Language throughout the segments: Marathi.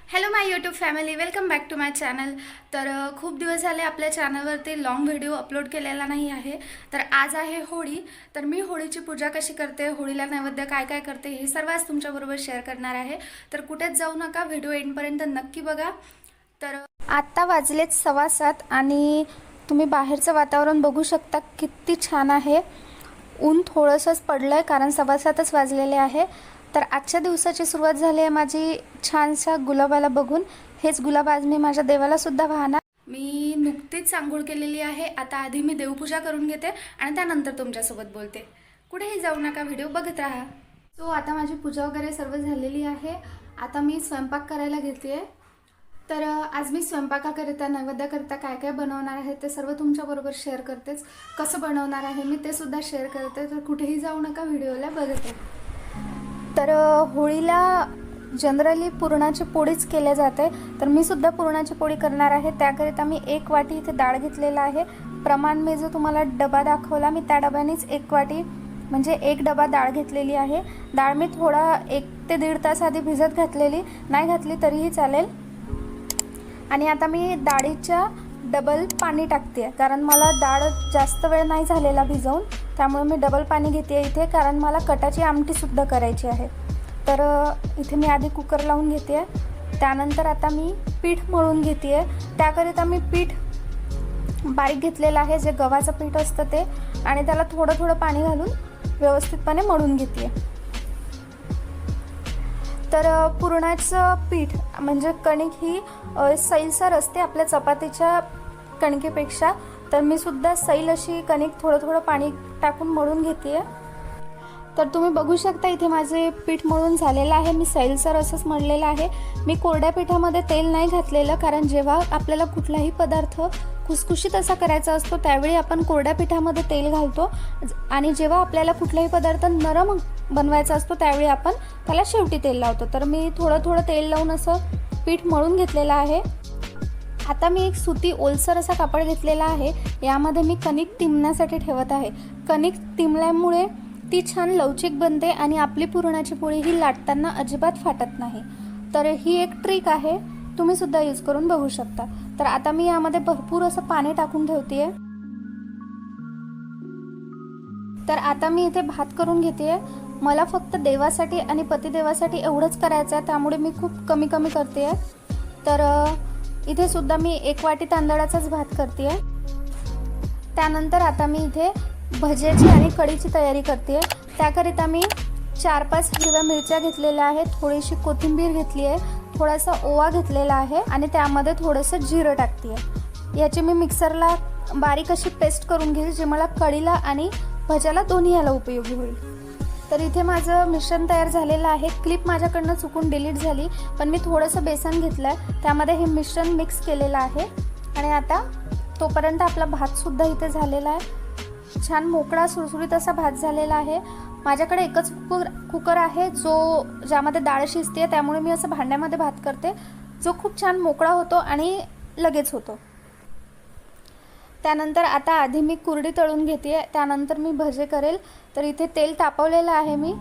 Hello my YouTube family, welcome back to my channel. तर खूप दिवस झाले आपल्या चॅनलवरती लॉंग व्हिडिओ अपलोड केलेला नाही आहे. तर आज आहे होळी. तर मी होळीची पूजा कशी करते, होळीला नैवेद्य काय काय करते, हे सर्व आज तुमच्याबरोबर शेअर करणार आहे. तर कुठेच जाऊ नका, व्हिडिओ एंडपर्यंत नक्की बघा. तर आत्ता वाजलेत 7:15 आणि तुम्ही बाहेरचं वातावरण बघू शकता, किती छान आहे. ऊन थोडंसंच पडलं आहे कारण 7:15च वाजलेले आहे. तर आजच्या दिवसाची सुरुवात झाली आहे माझी छानशा गुलाबाला बघून. हेच गुलाब आज मी माझ्या देवालासुद्धा वाहणार. मी नुकतीच आंघोळ केलेली आहे. आता आधी मी देवपूजा करून घेते आणि त्यानंतर तुमच्यासोबत बोलते. कुठेही जाऊ नका, व्हिडिओ बघत राहा. सो आता माझी पूजा वगैरे सर्व झालेली आहे. आता मी स्वयंपाक करायला घेते. तर आज मी स्वयंपाकाकरिता नैवेद्याकरिता काय काय बनवणार आहे ते सर्व तुमच्याबरोबर शेअर करतेच. कसं बनवणार आहे मी ते सुद्धा शेअर करते. तर कुठेही जाऊ नका, व्हिडिओला बघत राहा. तर होळीला जनरली पुरणाची पोळीच केली जाते. तर मी सुद्धा पुरणाची पोळी करणार आहे. त्याकरिता मी 1 वाटी इथे डाळ घेतलेला आहे. प्रमाण मी जो तुम्हाला डबा दाखवला, मी त्या डब्यानेच 1 वाटी म्हणजे 1 डबा डाळ घेतलेली आहे. डाळ मी थोडा 1 ते 1.5 तास आधी भिजत घातलेली, नाही घातली तरीही चालेल. आणि आता मी डाळीच्या डबल पाणी टाकते कारण मला डाळ जास्त वेळ नाही झालेला भिजवून, त्यामुळे मी डबल पाणी घेते इथे, कारण मला कटाची आमटीसुद्धा करायची आहे. तर इथे मी आधी कुकर लावून घेते. त्यानंतर आता मी पीठ मळून घेते. त्याकरिता मी पीठ बारीक घेतलेलं आहे, जे गव्हाचं पीठ असतं ते, आणि त्याला थोडं थोडं पाणी घालून व्यवस्थितपणे मळून घेते. तर पुरणाचं पीठ म्हणजे कणिक ही सैलसर असते आपल्या चपातीच्या कणकेपेक्षा. तर मी सुद्धा सैल अशी कणिक थोडं थोडं पाणी टाकून मळून घेते. तर तुम्ही बघू शकता इथे माझे पीठ मळून झालेलं आहे. मी सैलसर असंच मळलेलं आहे. मी कोरड्या पिठामध्ये तेल नाही घातलेलं, कारण जेव्हा आपल्याला कुठलाही पदार्थ खुसखुशीत असा करायचा असतो त्यावेळी आपण कोरड्या पिठामध्ये तेल घालतो, आणि जेव्हा आपल्याला कुठलाही पदार्थ नरम बनवायचा असतो त्यावेळी आपण त्याला शेवटी तेल लावतो. तर मी थोडं थोडं तेल लावून असं पीठ मळून घेतलेलं आहे. आता मी एक सुती ओलसर असा कापड घेतलेला आहे. यामध्ये मी कणिक तिंबण्यासाठी ठेवत आहे. कणिक तिंबल्यामुळे ती छान लवचिक बनते आणि आपली पुरणाची पोळी ही लाटताना अजिबात फाटत नाही. तर ही एक ट्रिक आहे, तुम्ही सुद्धा यूज करून बघू शकता. तर आता मी यामध्ये भरपूर असं पाणी टाकून ठेवते. तर आता मी इथे भात करून घेते. मला फक्त देवासाठी आणि पतिदेवासाठी एवढंच करायचं आहे, त्यामुळे मी खूप कमी कमी करते. तर इथे सुद्धा मी 1 वाटी तांदळाचाच भात करते. त्यानंतर आता मी इथे भज्याची आणि कढीची तयारी करते. त्याकरिता मी 4-5 हिरव्या मिरच्या घेतलेल्या आहेत, थोडीशी कोथिंबीर घेतली आहे, थोडासा ओवा घेतलेला आहे आणि त्यामध्ये थोडंसं जिरं टाकते. याची मी मिक्सरला बारीक अशी पेस्ट करून घेईल, जी मला कढीला आणि भज्याला दोन्ही याला उपयोगी होईल. तर इथे माझं मिश्रण तयार झालेलं आहे. क्लिप माझ्याकडनं चुकून डिलीट झाली, पण मी थोडंसं बेसन घेतलं आहे, त्यामध्ये हे मिश्रण मिक्स केलेलं आहे. आणि आता तोपर्यंत आपला भातसुद्धा इथे झालेला आहे. छान मोकळा सुरसुरीत असा भात झालेला आहे. माझ्याकडे एकच कुकर आहे ज्यामध्ये डाळ शिजते, त्यामुळे मी असं भांड्यामध्ये भात करते, जो खूप छान मोकळा होतो आणि लगेच होतो. त्यानंतर आता आधी मी कुरडी तळून घेते, त्यानंतर मी भजे करेल. तर इथे तेल तापवलेलं आहे मी,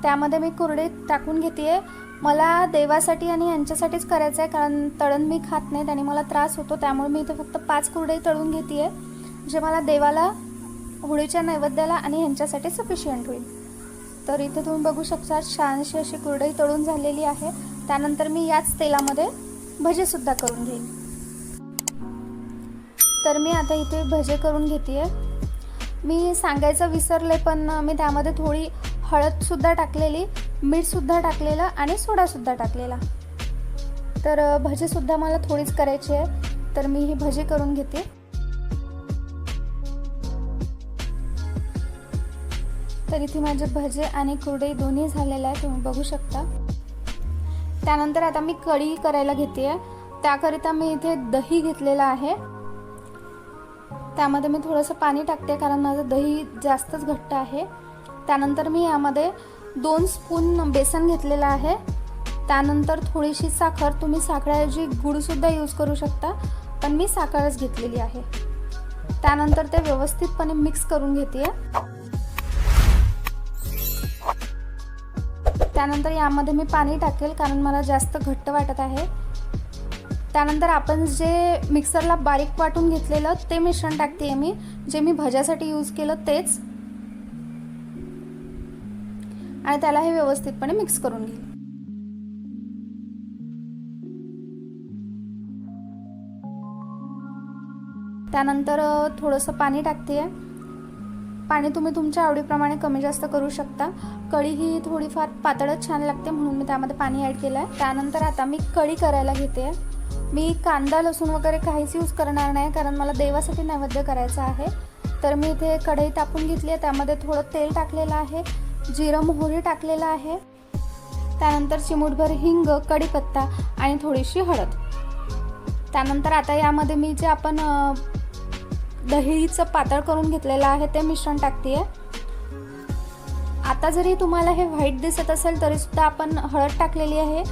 त्यामध्ये मी कुरडी टाकून घेते. मला देवासाठी आणि यांच्यासाठीच करायचं आहे, कारण तळण मी खात नाहीत आणि मला त्रास होतो, त्यामुळे मी इथे फक्त 5 कुरडई तळून घेते, जे मला देवाला होळीच्या नैवेद्याला आणि ह्यांच्यासाठी सफिशियंट होईल. तर इथे तुम्ही बघू शकता छानशी अशी कुरडई तळून झालेली आहे. त्यानंतर मी याच तेलामध्ये भजेसुद्धा करून घेईन. तर मी आता इथे भजे करून घेते. मी सांगायचं विसरले, पण मी त्यामध्ये थोडी हळदसुद्धा टाकलेली, मीठसुद्धा टाकलेलं आणि सोडासुद्धा टाकलेला. तर भजेसुद्धा मला थोडीच करायची आहे, तर मी ही भजी करून घेते. तर इथे माझे भजे आणि कुरडई दोन्ही झालेले आहे, तुम्ही बघू शकता. त्यानंतर आता मी कढी करायला घेते. त्याकरिता मी इथे दही घेतलेलं आहे. त्यामध्ये मी थोडंसं पाणी टाकते, कारण माझं दही जास्तच घट्ट आहे. त्यानंतर मी यामध्ये 2 स्पून बेसन घेतलेलं आहे. त्यानंतर थोडीशी साखर, तुम्ही साखरेऐवजी गूळसुद्धा यूज करू शकता, पण मी साखरच घेतलेली आहे. त्यानंतर ते व्यवस्थितपणे मिक्स करून घेते. त्यानंतर यामध्ये मी पाणी टाकेल, कारण मला जास्त घट्ट वाटत आहे. त्यानंतर आपण जे मिक्सरला बारीक वाटून घेतलेलं ते मिश्रण टाकते मी, जे मी भज्यासाठी यूज केलं तेच, आणि त्याला हे व्यवस्थितपणे मिक्स करून घेईल. त्यानंतर थोडंसं पाणी टाकते. पाणी तुम्ही तुमच्या आवडीप्रमाणे कमी जास्त करू शकता. कढी ही थोडीफार पातळच छान लागते म्हणून मी त्यामध्ये पाणी ॲड केलं आहे. त्यानंतर आता मी कढी करायला घेते. मी कांदा लसूण वगैरे काहीच यूज करणार नाही, कारण मला देवासाठी नैवेद्य करायचा आहे. तर मी इथे कढई तापून घेतली आहे, त्यामध्ये थोडं तेल टाकलेलं आहे, जिरं मोहरी टाकलेलं आहे, त्यानंतर चिमूटभर हिंग, कढीपत्ता आणि थोडीशी हळद. त्यानंतर आता यामध्ये मी जे आपण दहीचं पातळ करून घेतलेलं आहे ते मिश्रण टाकते आहे. आता जरी तुम्हाला हे व्हाईट दिसत असेल तरी सुद्धा आपण हळद टाकलेली आहे.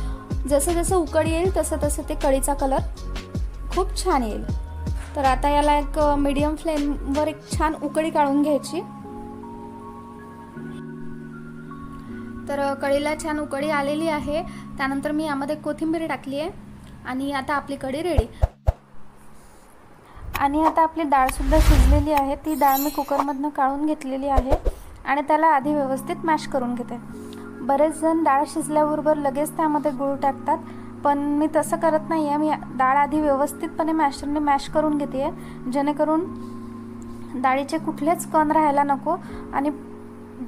जसं जसं उकळी येईल तसं तसं ते कढीचा कलर खूप छान येईल. तर आता याला एक मीडियम फ्लेमवर एक छान उकळी काढून घ्यायची. तर कढीला छान उकळी आलेली आहे. त्यानंतर मी यामध्ये कोथिंबीर टाकली आहे आणि आता आपली कढी रेडी. आणि आता आपली डाळसुद्धा शिजलेली आहे. ती डाळ मी कुकरमधनं काढून घेतलेली आहे आणि त्याला आधी व्यवस्थित मॅश करून घेते. बरेच जण डाळ शिजल्याबरोबर लगेच त्यामध्ये गूळ टाकतात, पण मी तसं करत नाही आहे. मी डाळ आधी व्यवस्थितपणे मॅशरने मॅश करून घेते आहे, जेणेकरून डाळीचे कुठलेच कण राहायला नको आणि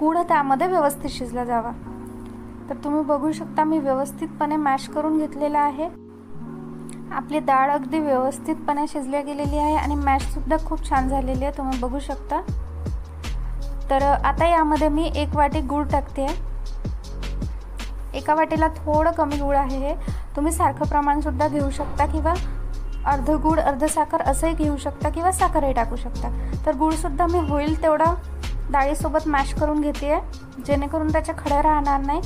गूळ त्यामध्ये व्यवस्थित शिजला जावा. तर तुम्ही बघू शकता मी व्यवस्थितपणे मॅश करून घेतलेला आहे. आपली डाळ अगदी व्यवस्थितपणे शिजल्या गेलेली आहे आणि मॅशसुद्धा खूप छान झालेली आहे, तुम्ही बघू शकता. तर आता यामध्ये मी 1 वाटी गूळ टाकते आहे. एका वाटीला थोडं कमी गूळ आहे हे. तुम्ही सारखं प्रमाणसुद्धा घेऊ शकता किंवा अर्ध गूळ अर्ध साखर असंही घेऊ शकता किंवा साखरही टाकू शकता. तर गूळसुद्धा मी होईल तेवढा डाळीसोबत मॅश करून घेते आहे, जेणेकरून त्याच्या खड्या राहणार नाही.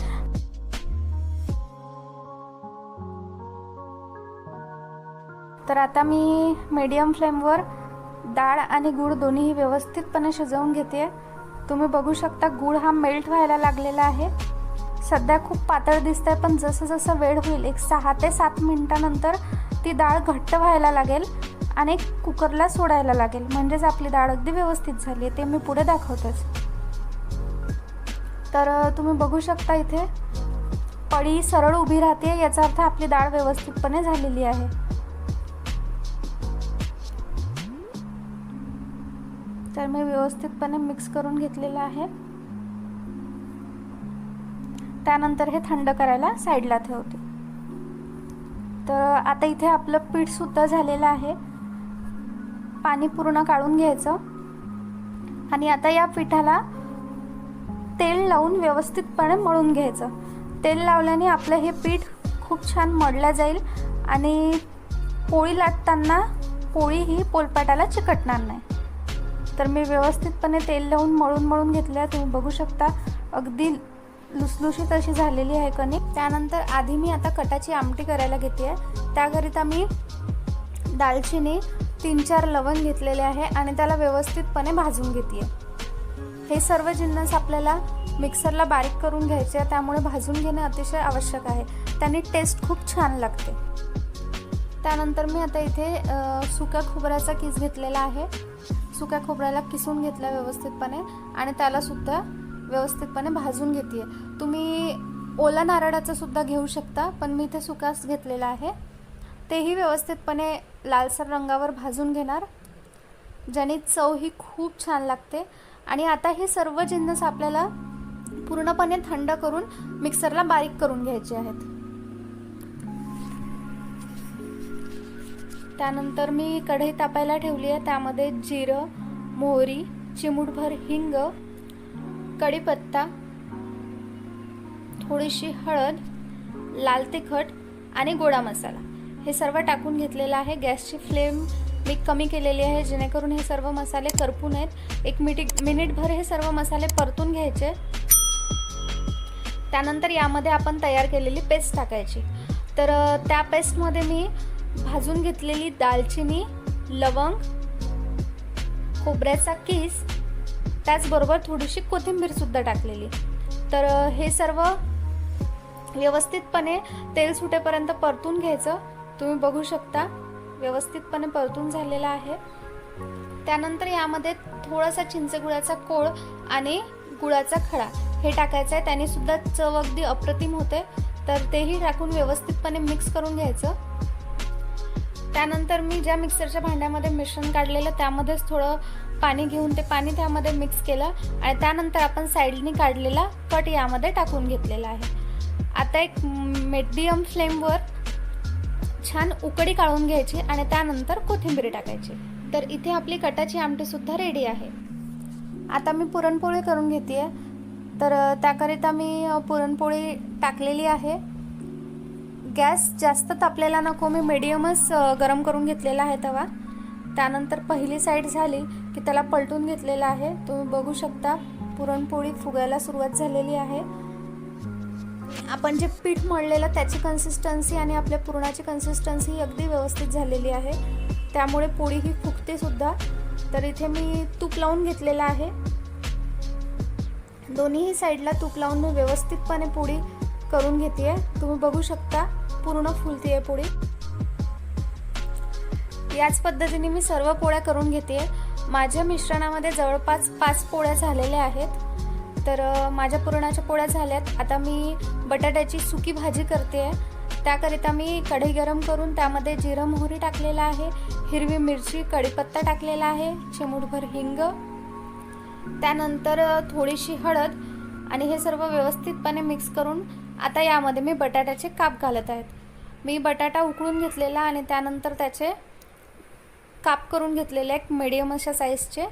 तर आता मी मीडियम फ्लेमवर डाळ आणि गूळ दोन्हीही व्यवस्थितपणे शिजवून घेते. तुम्ही बघू शकता गूळ हा मेल्ट व्हायला लागलेला आहे. सध्या खूप पातळ दिसतंय, पण जसं जसं वेळ होईल एक 6 ते 7 मिनिटानंतर ती डाळ घट्ट व्हायला लागेल आणि कुकरला सोडायला लागेल, म्हणजेच आपली डाळ अगदी व्यवस्थित झाली आहे. ते मी पुढे दाखवतेच. तर तुम्ही बघू शकता इथे पडी सरळ उभी राहते, याचा अर्थ आपली डाळ व्यवस्थितपणे झालेली आहे. तर मी व्यवस्थितपणे मिक्स करून घेतलेलं आहे. त्यानंतर हे थंड करायला साईडला ठेवते. तर आता इथे आपलं पीठ सुद्धा झालेलं आहे. पाणी पूर्ण काढून घ्यायचं आणि आता या पिठाला तेल लावून व्यवस्थितपणे मळून घ्यायचं. तेल लावल्याने आपलं हे पीठ खूप छान मळलं जाईल आणि पोळी लाटताना पोळी ही पोलपाटाला चिकटणार नाही. तर मी व्यवस्थितपणे तेल लावून मळून घेतलं आहे. तुम्ही बघू शकता अगदी लुसलुशीत अशी झालेली आहे कणिक. त्यानंतर आधी मी आता कटाची आमटी करायला घेते आहे. त्याकरिता मी दालचिनी 3-4 लवंग घेतलेले आहे आणि त्याला व्यवस्थितपणे भाजून घेते. हे सर्व जिन्नस आपल्याला मिक्सरला बारीक करून घ्यायचे आहे, त्यामुळे भाजून घेणे अतिशय आवश्यक आहे. त्याने टेस्ट खूप छान लागते. त्यानंतर मी आता इथे सुक्या खोबऱ्याचा किस घेतलेला आहे. सुक्या खोबऱ्याला किसून घेतला व्यवस्थितपणे आणि त्याला सुद्धा व्यवस्थितपणे भाजून घेते. तुम्ही ओला नारळाचं सुद्धा घेऊ शकता, पण मी इथे सुकाच घेतलेला आहे. तेही व्यवस्थितपणे लालसर रंगावर भाजून घेणार, ज्याने चव ही खूप छान लागते. आणि आता हे सर्व जिन्नस आपल्याला पूर्णपणे थंड करून मिक्सरला बारीक करून घ्यायचे आहेत. त्यानंतर मी कढई तापायला ठेवली आहे. त्यामध्ये जिरं, मोहरी, चिमूटभर हिंग, कढीपत्ता, थोडीशी हळद, लाल तिखट आणि गोडा मसाला हे सर्व टाकून घेतलेलं आहे. गॅसची फ्लेम मी कमी केलेली आहे, जेणेकरून हे सर्व मसाले करपू नयेत. 1 मिनिटभर हे सर्व मसाले परतून घ्यायचे. त्यानंतर यामध्ये आपण तयार केलेली पेस्ट टाकायची. तर त्या पेस्टमध्ये मी भाजून घेतलेली दालचिनी, लवंग, खोबऱ्याचा किस, त्याचबरोबर थोडीशी कोथिंबीर सुद्धा टाकलेली. तर हे सर्व व्यवस्थितपणे तेल सुटेपर्यंत परतून घ्यायचं. तुम्ही बघू शकता व्यवस्थितपणे परतून झालेला आहे। त्यानंतर यामध्ये थोडासा चिंचगुळाचा कोळ आणि गुळाचा खडा हे टाकायचं आहे, त्याने सुद्धा चव अगदी अप्रतिम होते। तर तेही टाकून व्यवस्थितपणे मिक्स करून घ्यायचं। त्यानंतर मी ज्या मिक्सरच्या भांड्यामध्ये मिश्रण काढलेलं त्यामध्येच थोडं पाणी घेऊन ते पाणी त्यामध्ये मिक्स केलं आणि त्यानंतर आपण साईडनी काढलेला कट यामध्ये टाकून घेतलेला आहे। आता एक मीडियम फ्लेमवर छान उकळी काढून घ्यायची आणि त्यानंतर कोथिंबीर टाकायची। तर इथे आपली कटाची आमटी सुद्धा रेडी आहे। आता मी पुरणपोळी करून घेते, तर त्याकरिता मी पुरणपोळी टाकलेली आहे। गॅस जास्त तापलेला नको, मी मीडियमच गरम करून घेतलेला आहे तवा। त्यानंतर पहिली साईड झाली की त्याला पलटून घेतलेला आहे। तुम्ही बघू शकता पुरणपोळी फुगायला सुरुवात झालेली आहे। आपण जे पीठ मळलेलं त्याची कन्सिस्टन्सी आणि आपल्या पुरणाची कन्सिस्टन्सी अगदी व्यवस्थित झालेली आहे, त्यामुळे पोळी ही फुगते सुद्धा। तर इथे मी तूप लावून घेतलेलं आहे, दोन्ही साईडला तूप लावून मी व्यवस्थितपणे पोळी करून घेते। तुम्ही बघू शकता पूर्ण फुलते आहे पोळी। याच पद्धतीने मी सर्व पोळ्या करून घेते। माझ्या मिश्रणामध्ये जवळपास 5 पोळ्या झालेल्या आहेत। तर माझ्या पुरणाच्या पोळ्या झाल्यात। आता मी बटाट्याची सुकी भाजी करते, त्याकरिता मी कढई गरम करून त्यामध्ये जिरं मोहरी टाकलेला आहे, हिरवी मिरची कढीपत्ता टाकलेला आहे, चिमूटभर हिंग, त्यानंतर थोडीशी हळद आणि हे सर्व व्यवस्थितपणे मिक्स करून आता यामध्ये मी बटाट्याचे काप घालत आहेत। मी बटाटा उकळून घेतलेला आणि त्यानंतर त्याचे काप करून घेतलेले एक मीडियम अशा साईजचे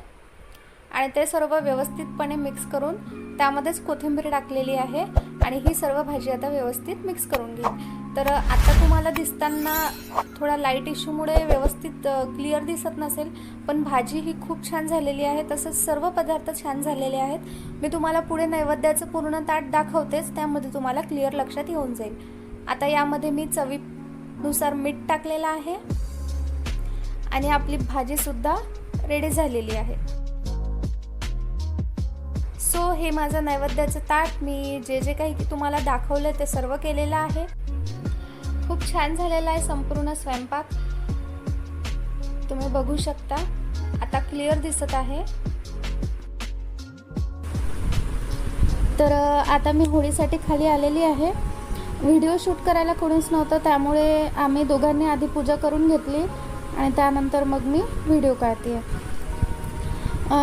आणि ते सर्व व्यवस्थितपणे मिक्स करून त्यामध्येच कोथिंबीर टाकलेली आहे आणि ही सर्व भाजी आता व्यवस्थित मिक्स करून घेईन। तर आता तुम्हाला दिसताना थोडा लाईट इश्यूमुळे व्यवस्थित क्लिअर दिसत नसेल, पण भाजी ही खूप छान झालेली आहे, तसंच सर्व पदार्थ छान झालेले आहेत। मी तुम्हाला पुढे नैवेद्याचं पूर्ण ताट दाखवतेच, त्यामध्ये तुम्हाला क्लिअर लक्षात येऊन जाईल। आता यामध्ये मी चवीनुसार मीठ टाकलेलं आहे आणि आपली भाजी सुद्धा रेडी झालेली आहे। सो हे माझं नैवेद्याचं ताट मी जे काही तुम्हाला दाखवलं ते सर्व केलेलं आहे। खूप छान झालेला आहे संपूर्ण स्वयंपाक, तुम्ही बघू शकता आता क्लिअर दिसत आहे। तर आता मी होळीसाठी खाली आलेली आहे। व्हिडिओ शूट करायला कोणीच नव्हतं, त्यामुळे आम्ही दोघांनी आधी पूजा करून घेतली आणि त्यानंतर मग मी व्हिडिओ काढते।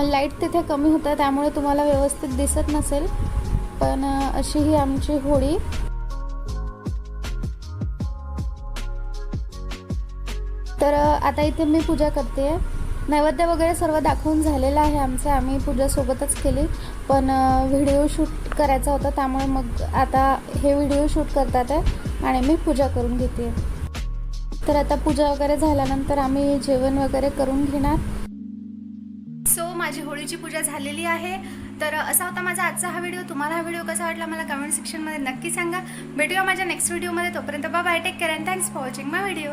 लाईट तिथे कमी होतं त्यामुळे तुम्हाला व्यवस्थित दिसत नसेल, पण अशी ही आमची होळी। तर आता इथे मी पूजा करते। नैवेद्य वगैरे सर्व दाखवून झालेलं आहे आमचं, आम्ही पूजा सोबतच केली, पण व्हिडिओ शूट करायचा होता त्यामुळे मग आता हे व्हिडिओ शूट करतात आहे आणि मी पूजा करून घेते। तर आता पूजा वगैरे झाल्यानंतर आम्ही जेवण वगैरे करून घेणार। सो माझी होळीची पूजा झालेली आहे। तर असा होता माझा आजचा हा व्हिडिओ। तुम्हाला हा व्हिडिओ कसा वाटला मला कमेंट सेक्शनमध्ये नक्की सांगा। भेटूया माझ्या नेक्स्ट व्हिडिओमध्ये, तोपर्यंत bye bye, take care and thanks for watching my video.